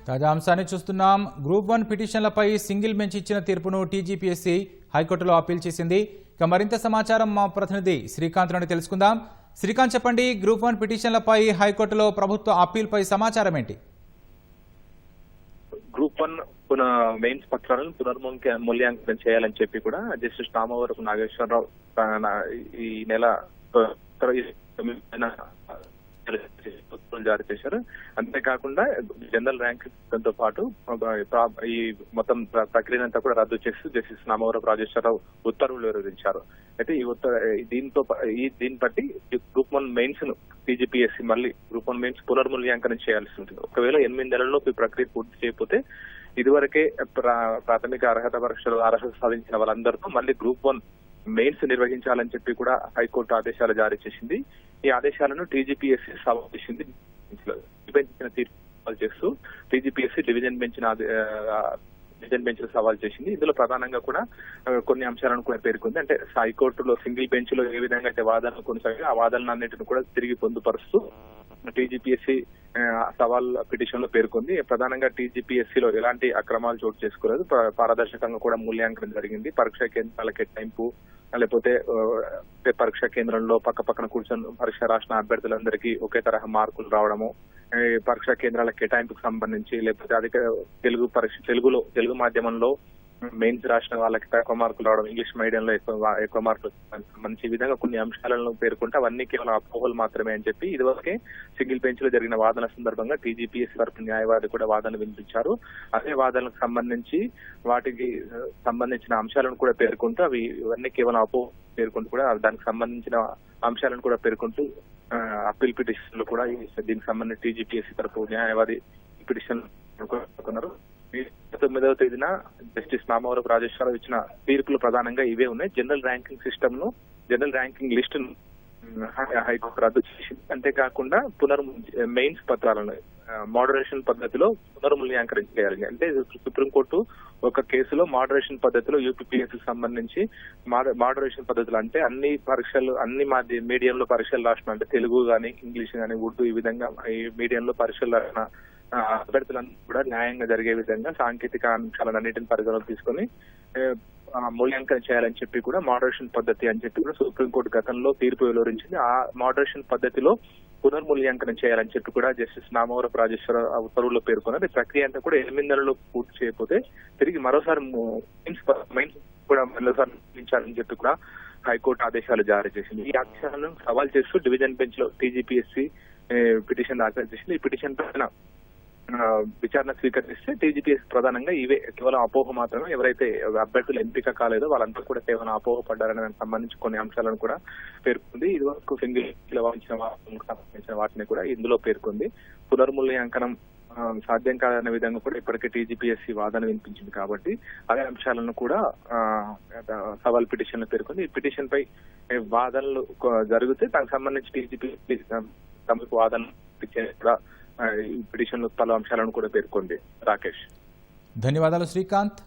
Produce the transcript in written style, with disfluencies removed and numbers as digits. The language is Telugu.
తాజా అంశాన్ని చూస్తున్నాం. గ్రూప్ 1 పిటిషన్లపై సింగిల్ బెంచ్ ఇచ్చిన తీర్పును టీజీపీఎస్సీ హైకోర్టులో అప్పీల్ చేసింది. ఇక మరింత సమాచారం మా ప్రతినిధి శ్రీకాంత్ నుండి తెలుసుకుందాం. శ్రీకాంత్, చెప్పండి, గ్రూప్ 1 పిటిషన్లపై హైకోర్టులో ప్రభుత్వ అప్పీల్పై సమాచారం ఏంటి? గ్రూప్ 1 మెయిన్స్ పత్రాలను పునర్మూల్యాంకనం చేయాలని చెప్పి కూడా జస్టిస్ రామవరపు నాగేశ్వరరావు ఈ నెల జారీ చేశారు. అంతేకాకుండా జనరల్ ర్యాంక్ తో పాటు ఈ మొత్తం ప్రక్రియనంతా కూడా రద్దు చేస్తూ జస్టిస్ రామవరపు రాజేశ్వరరావు ఉత్తర్వులు వివరించారు. అయితే దీన్ని బట్టి గ్రూప్ 1 మెయిన్స్ ను టీజీపీఎస్సీ మళ్ళీ గ్రూప్ 1 మెయిన్స్ పునర్మూల్యాంకనం చేయాల్సి ఉంటుంది. ఒకవేళ 8 నెలల్లో ఈ ప్రక్రియ పూర్తి చేయకపోతే ఇదివరకే ప్రాథమిక అర్హత పరీక్షలు అర్హత సాధించిన వాళ్ళందరితో మళ్ళీ గ్రూప్ 1 మెయిన్స్ నిర్వహించాలని చెప్పి కూడా హైకోర్టు ఆదేశాలు జారీ చేసింది. ఈ ఆదేశాలను టీజీపీఎస్సీ సవాల్ చేసింది. తీర్పు చేస్తూ టీజీపీఎస్సీ డివిజన్ బెంచ్ సవాల్ చేసింది. ఇందులో ప్రధానంగా కూడా కొన్ని అంశాలను కూడా పేర్కొంది. అంటే హైకోర్టులో సింగిల్ బెంచ్ లో ఏ విధంగా అయితే వాదనలు కొనసాగాయో ఆ వాదనలు అన్నింటిని కూడా తిరిగి పొందుపరుస్తూ టీజీపీఎస్సీ సవాల్ పిటిషన్ లో పేర్కొంది. ప్రధానంగా టీజీపీఎస్సీలో ఎలాంటి అక్రమాలు చోటు చేసుకోలేదు, పారదర్శకంగా కూడా మూల్యాంకనం జరిగింది. పరీక్షా కేంద్రాల కేటాయింపు లేకపోతే పరీక్షా కేంద్రంలో పక్కన కూర్చొని పరీక్ష రాసిన అభ్యర్థులందరికీ ఒకే తరహా మార్కులు రావడము, పరీక్షా కేంద్రాల కేటాయింపుకు సంబంధించి లేకపోతే అధిక తెలుగు మాధ్యమంలో మెయిన్స్ రాసిన వాళ్ళకి తక్కువ మార్కులు రావడం, ఇంగ్లీష్ మీడియంలో ఎక్కువ మార్కులు సంబంధించి ఈ విధంగా కొన్ని అంశాలను పేర్కొంటే అవన్నీ కేవలం అపోహలు మాత్రమే అని చెప్పి ఇదివరకే సింగిల్ బెంచ్ లో జరిగిన వాదన సందర్భంగా టీజీపీఎస్సీ తరపు న్యాయవాది కూడా వాదనలు వినిపించారు. అదే వాదనలకు సంబంధించి వాటికి సంబంధించిన అంశాలను కూడా పేర్కొంటూ ఇవన్నీ కేవలం అపోహ పేర్కొంటూ కూడా దానికి సంబంధించిన అంశాలను కూడా పేర్కొంటూ అప్పీల్ పిటిషన్ లో కూడా దీనికి సంబంధించి టీజీపీఎస్సీ తరపు న్యాయవాది పిటిషన్ పేర్కొన్నారు. 9వ తేదీన జస్టిస్ రామవరపు రాజేశ్వరరావు ఇచ్చిన తీర్పులు ప్రధానంగా ఇవే ఉన్నాయి. జనరల్ ర్యాంకింగ్ లిస్ట్ ను హైకోర్టు రద్దు చేసింది. అంతేకాకుండా మెయిన్స్ పత్రాలను మోడరేషన్ పద్ధతిలో పునర్మూల్యాంకనం చేయాలి. అంటే సుప్రీంకోర్టు ఒక కేసులో మోడరేషన్ పద్ధతిలో యూపీపీఎస్సీ సంబంధించి మోడరేషన్ పద్ధతులు అంటే అన్ని మీడియంలో పరీక్షలు రాసిన, అంటే తెలుగు గానీ ఇంగ్లీష్ గానీ ఉర్దూ ఈ విధంగా ఈ మీడియంలో పరీక్షలు రాసిన అభ్యర్థులను కూడా న్యాయంగా జరిగే విధంగా సాంకేతిక అంశాలన్నింటిని పరిగణలోకి తీసుకొని మూల్యాంకనం చేయాలని చెప్పి కూడా మోడరేషన్ పద్ధతి అని చెప్పి కూడా సుప్రీంకోర్టు గతంలో తీర్పు వెలువరించింది. ఆ మోడరేషన్ పద్ధతిలో పునర్మూల్యాంకనం చేయాలని చెప్పి కూడా జస్టిస్ రామవరపు రాజేశ్వర ఉత్తర్వుల్లో పేర్కొన్నారు. ఈ ప్రక్రియ అంతా కూడా 8 నెలల్లో పూర్తి చేయకపోతే తిరిగి మరోసారి మెయిన్స్ కూడా మరోసారి నిర్మించాలని చెప్పి కూడా హైకోర్టు ఆదేశాలు జారీ చేసింది. ఈ ఆదేశాలను సవాల్ చేస్తూ డివిజన్ బెంచ్ లో టీజీపీఎస్సీ పిటిషన్ దాఖలు చేసింది. ఈ పిటిషన్ పైన విచారణ స్వీకరిస్తే టీజీపీఎస్సీ ప్రధానంగా ఇవే కేవలం అపోహ మాత్రమే, ఎవరైతే అభ్యర్థులు ఎంపిక కాలేదో వాళ్ళంతా కూడా కేవలం అపోహ పడ్డారని దానికి సంబంధించి కొన్ని అంశాలను కూడా పేర్కొంది. ఇది వరకు సింగిల్ సంబంధించిన వాటిని కూడా ఇందులో పేర్కొంది. పునర్మూల్యాంకనం సాధ్యం కాదనే విధంగా కూడా ఇప్పటికే టీజీపీఎస్సీ వాదన వినిపించింది కాబట్టి అదే అంశాలను కూడా సవాల్ పిటిషన్ లో పేర్కొంది. ఈ పిటిషన్ పై వాదనలు జరిగితే దానికి సంబంధించి టీజీపీఎస్సీ తమకు వాదన కూడా ఈ పిటిషన్ లో పలు అంశాలను కూడా పేర్కొంది. రాకేష్, ధన్యవాదాలు శ్రీకాంత్.